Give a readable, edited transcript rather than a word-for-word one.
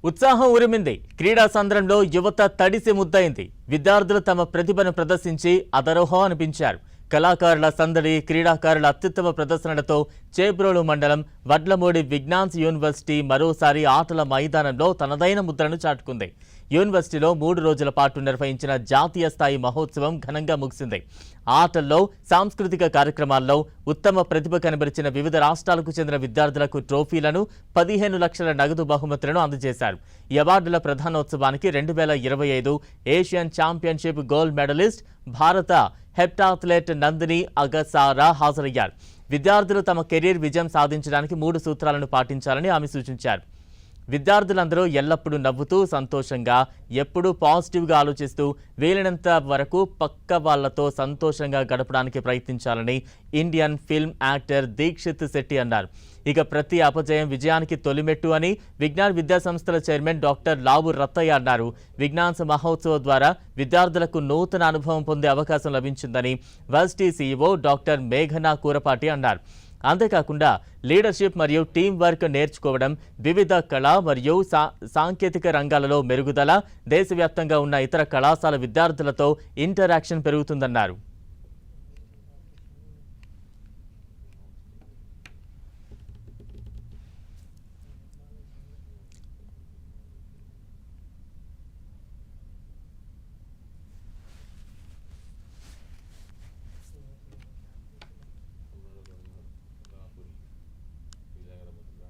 ఉత్సాహం ఉరిమింది. క్రీడా సంద్రంలో యువత తడిసి ముద్దయింది. విద్యార్థులు తమ ప్రతిభను ప్రదర్శించి అదరోహో అనిపించారు. కళాకారుల సందడి, క్రీడాకారుల అత్యుత్తమ ప్రదర్శనలతో చేబ్రోలు మండలం వడ్లమూడి విజ్ఞాన్స్ యూనివర్సిటీ మరోసారి ఆటల మైదానంలో తనదైన ముద్రను చాటుకుంది. యూనివర్సిటీలో 3 రోజుల పాటు నిర్వహించిన జాతీయ స్థాయి మహోత్సవం ఘనంగా ముగిసింది. ఆటల్లో, సాంస్కృతిక కార్యక్రమాల్లో ఉత్తమ ప్రతిభ కనబరిచిన వివిధ రాష్ట్రాలకు చెందిన విద్యార్థులకు ట్రోఫీలను, 15 లక్షల నగదు బహుమతులను అందజేశారు. ఈ అవార్డుల ప్రధానోత్సవానికి 2025 ఏషియన్ ఛాంపియన్షిప్ గోల్డ్ మెడలిస్ట్ భారత హెప్టాథ్లెట్ నందిని అగసారా హాజరయ్యారు. విద్యార్థులు తమ కెరీర్ విజయం సాధించడానికి 3 సూత్రాలను పాటించాలని ఆమె సూచించారు. విద్యార్థులందరూ ఎల్లప్పుడూ నవ్వుతూ, సంతోషంగా, ఎప్పుడూ పాజిటివ్గా ఆలోచిస్తూ, వీలైనంత వరకు పక్క వాళ్లతో సంతోషంగా గడపడానికి ప్రయత్నించాలని Indian film actor Dikshit Shetty అన్నారు. ఇక ప్రతి అపజయం విజయానికి తొలిమెట్టు అని విజ్ఞాన్ విద్యాసంస్థల చైర్మన్ డాక్టర్ లావు రత్తయ్య అన్నారు. విజ్ఞాన్స్ మహోత్సవం ద్వారా విద్యార్థులకు నూతన అనుభవం పొందే అవకాశం లభించిందని వర్సిటీ సీఈఓ డాక్టర్ మేఘనా కూరపాటి అన్నారు. అంతేకాకుండా లీడర్షిప్ మరియు టీం వర్క్ నేర్చుకోవడం, వివిధ కళ మరియు సాంకేతిక రంగాలలో మెరుగుదల, దేశవ్యాప్తంగా ఉన్న ఇతర కళాశాల విద్యార్థులతో ఇంటరాక్షన్ పెరుగుతుందన్నారు.